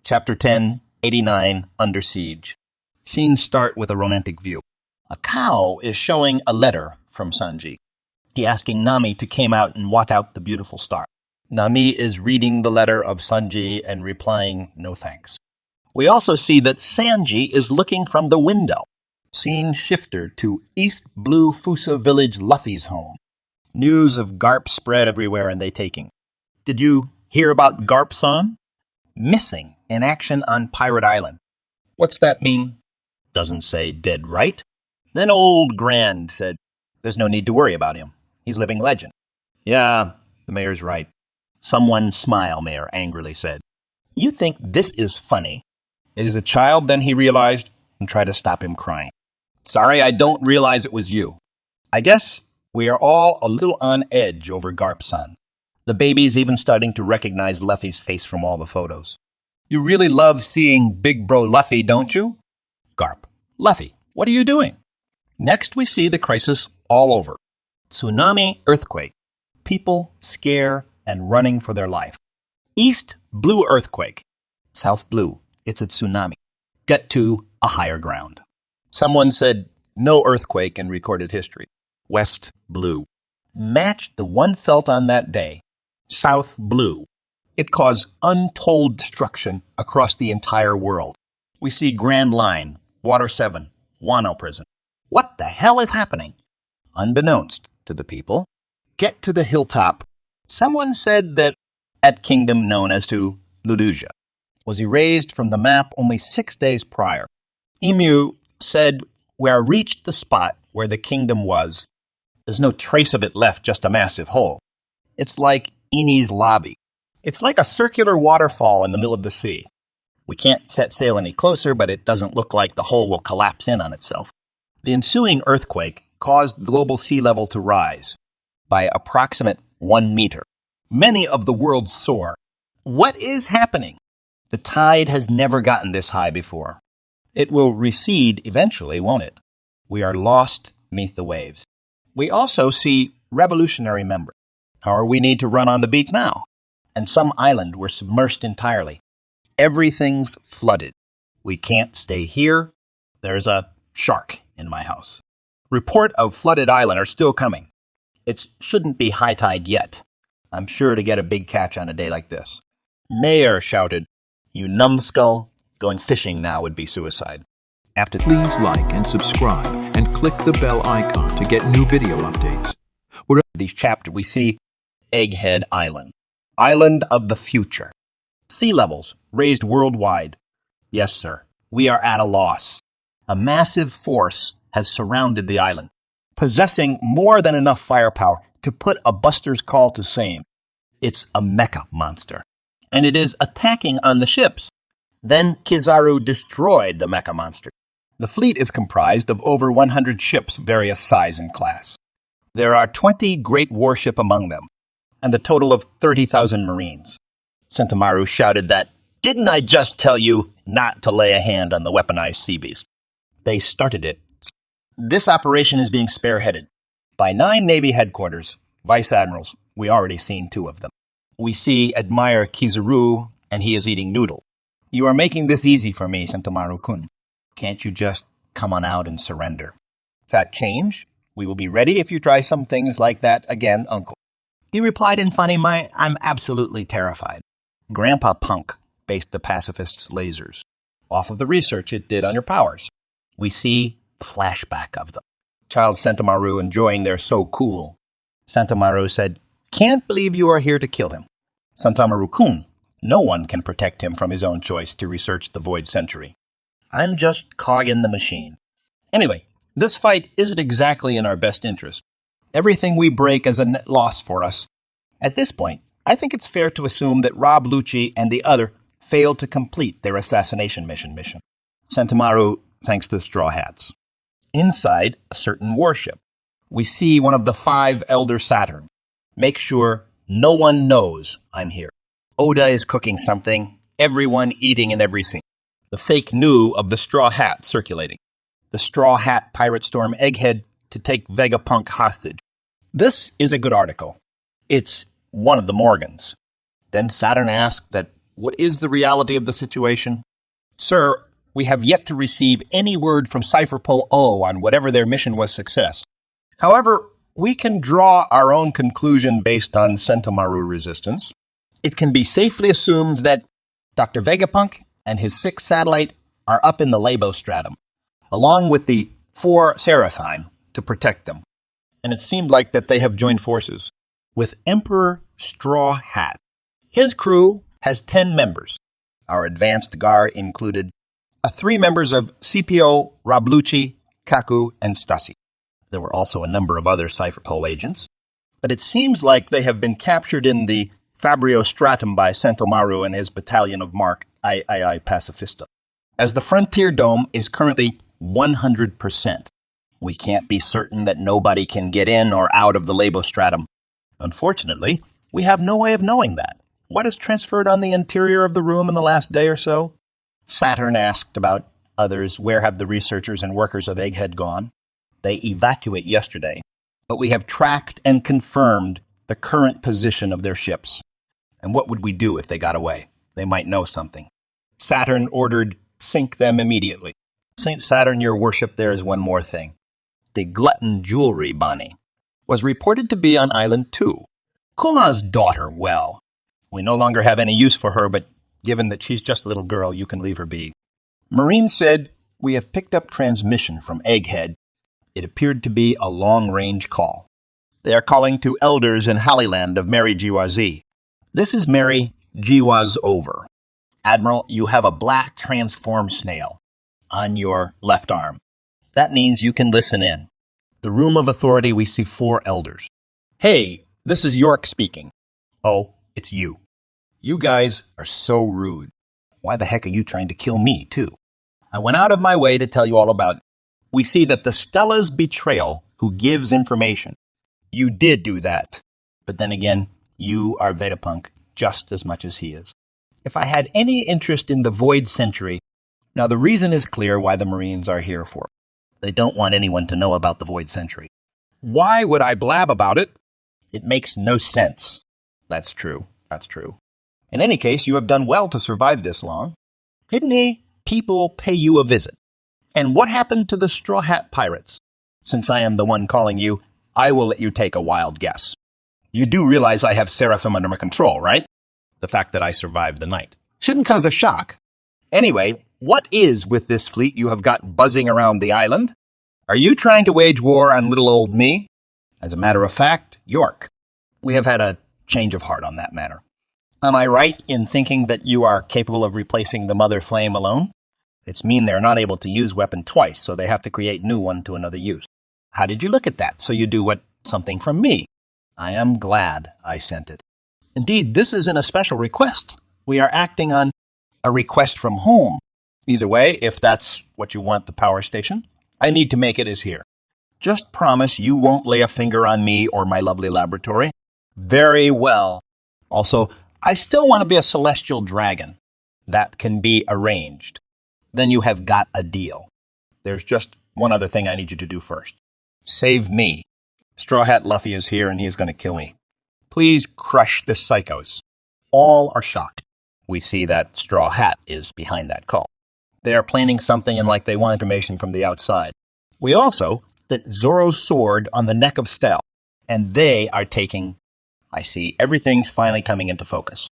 Chapter 10, 89, Under Siege. Scenes start with a romantic view. A cow is showing a letter from Sanji. He asking Nami to come out and watch out the beautiful star. Nami is reading the letter of Sanji and replying, no thanks. We also see that Sanji is looking from the window. Scene shifter to East Blue Fusa Village Luffy's home. News of Garp spread everywhere and they taking. Did you hear about Garp-san? Missing in action on Pirate Island. What's that mean? Doesn't say dead, right? Then old Grand said, there's no need to worry about him. He's living legend. Yeah, the mayor's right. Someone smile, Mayor angrily said. You think this is funny? It is a child, then he realized, and tried to stop him crying. Sorry, I don't realize it was you. I guess we are all a little on edge over Garp-san. The baby's even starting to recognize Luffy's face from all the photos. You really love seeing Big Bro Luffy, don't you? Garp. Luffy, what are you doing? Next we see the crisis all over. Tsunami, earthquake. People scare and running for their life. East, blue earthquake. South blue, it's a tsunami. Get to a higher ground. Someone said no earthquake in recorded history. West, blue. Matched the one felt on that day. South, blue. It caused untold destruction across the entire world. We see Grand Line, Water 7, Wano Prison. What the hell is happening? Unbeknownst to the people, get to the hilltop. Someone said that at kingdom known as to Luduja was erased from the map only 6 days prior. Emu said, where I reached the spot where the kingdom was, there's no trace of it left, just a massive hole. It's like Enies Lobby. It's like a circular waterfall in the middle of the sea. We can't set sail any closer, but it doesn't look like the hole will collapse in on itself. The ensuing earthquake caused the global sea level to rise by approximate 1 meter. Many of the world soar. What is happening? The tide has never gotten this high before. It will recede eventually, won't it? We are lost beneath the waves. We also see revolutionary members. Or we need to run on the beach now. And some island were submerged entirely. Everything's flooded. We can't stay here. There's a shark in my house. Report of flooded island are still coming. It shouldn't be high tide yet. I'm sure to get a big catch on a day like this. Mayor shouted, you numbskull, going fishing now would be suicide. Please like and subscribe and click the bell icon to get new video updates. These chapters we see Egghead Island. Island of the future. Sea levels raised worldwide. Yes, sir. We are at a loss. A massive force has surrounded the island, possessing more than enough firepower to put a buster's call to shame. It's a mecha monster, and it is attacking on the ships. Then Kizaru destroyed the mecha monster. The fleet is comprised of over 100 ships, various size and class. There are 20 great warship among them, and a total of 30,000 Marines. Sentomaru shouted that, didn't I just tell you not to lay a hand on the weaponized sea beast? They started it. This operation is being spearheaded by 9 Navy headquarters, vice admirals. We already seen 2 of them. We see admire Kizaru, and he is eating noodle. You are making this easy for me, Sentomaru-kun. Can't you just come on out and surrender? Does that change? We will be ready if you try some things like that again, uncle. He replied in funny, I'm absolutely terrified. Grandpa Punk based the pacifists' lasers off of the research it did on your powers. We see flashback of them. Child Sentomaru enjoying their so cool. Sentomaru said, can't believe you are here to kill him. Sentomaru-kun, no one can protect him from his own choice to research the Void Century. I'm just cogging the machine. Anyway, this fight isn't exactly in our best interest. Everything we break is a net loss for us. At this point, I think it's fair to assume that Rob Lucci and the other failed to complete their assassination mission. Sentomaru thanks to the Straw Hats. Inside a certain warship, we see one of the 5 Elder Saturn. Make sure no one knows I'm here. Oda is cooking something, everyone eating in every scene. The fake new of the Straw Hat circulating. The Straw Hat pirate storm Egghead to take Vegapunk hostage. This is a good article. It's one of the Morgans. Then Saturn asked that What is the reality of the situation? Sir, we have yet to receive any word from Cipher Pole O on whatever their mission was success. However, we can draw our own conclusion based on Sentomaru resistance. It can be safely assumed that Dr. Vegapunk and his 6th satellite are up in the Labo stratum, along with the 4 Seraphim to protect them. And it seemed like that they have joined forces with Emperor Straw Hat. His crew has 10 members. Our advanced guard included 3 members of CPO, Rablucci, Kaku, and Stasi. There were also a number of other Cipher Pole agents, but it seems like they have been captured in the Fabrio Stratum by Sentomaru and his battalion of Mark II Pacifista. As the Frontier Dome is currently 100%, we can't be certain that nobody can get in or out of the Labo Stratum. Unfortunately, we have no way of knowing that. What has transferred on the interior of the room in the last day or so? Saturn asked about others. Where have the researchers and workers of Egghead gone? They evacuate yesterday, but we have tracked and confirmed the current position of their ships. And what would we do if they got away? They might know something. Saturn ordered, sink them immediately. Saint Saturn, your worship, there is one more thing. The glutton jewelry bunny was reported to be on Island 2. Kuna's daughter, well, we no longer have any use for her, but given that she's just a little girl, you can leave her be. Marine said, we have picked up transmission from Egghead. It appeared to be a long-range call. They are calling to elders in Hollyland of Mary Jiwazi. This is Mary Jiwa's over. Admiral, you have a black transformed snail on your left arm. That means you can listen in. The room of authority, we see 4 elders. Hey, this is York speaking. Oh, it's you. You guys are so rude. Why the heck are you trying to kill me, too? I went out of my way to tell you all about it. We see that the Stella's betrayal who gives information. You did do that. But then again, you are Vegapunk just as much as he is. If I had any interest in the Void Century, now the reason is clear why the Marines are here for. They don't want anyone to know about the Void Century. Why would I blab about it? It makes no sense. That's true. That's true. In any case, you have done well to survive this long. Hidden people pay you a visit. And what happened to the Straw Hat Pirates? Since I am the one calling you, I will let you take a wild guess. You do realize I have Seraphim under my control, right? The fact that I survived the night shouldn't cause a shock. Anyway, what is with this fleet you have got buzzing around the island? Are you trying to wage war on little old me? As a matter of fact, York. We have had a change of heart on that matter. Am I right in thinking that you are capable of replacing the Mother Flame alone? It's mean they're not able to use weapon twice, so they have to create new one to another use. How did you look at that? So you do what? Something from me. I am glad I sent it. Indeed, this isn't a special request. We are acting on a request from home. Either way, if that's what you want the power station, I need to make it as here. Just promise you won't lay a finger on me or my lovely laboratory. Very well. Also, I still want to be a celestial dragon. That can be arranged. Then you have got a deal. There's just one other thing I need you to do first. Save me. Straw Hat Luffy is here and he is going to kill me. Please crush the psychos. All are shocked. We see that Straw Hat is behind that call. They are planning something and like they want information from the outside. We also that Zoro's sword on the neck of Stell, and they are taking... I see everything's finally coming into focus.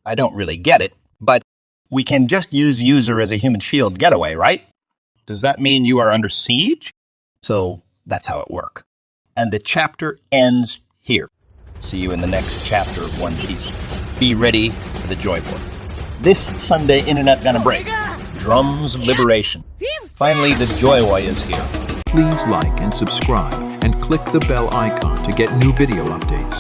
I don't really get it, but we can just use user as a human shield getaway, right? Does that mean you are under siege? So that's how it works. And the chapter ends here. See you in the next chapter of One Piece. Be ready for the joy board. This Sunday, internet gonna break. Drums of liberation. Finally, the joy boy is here. Please like and subscribe and click the bell icon to get new video updates.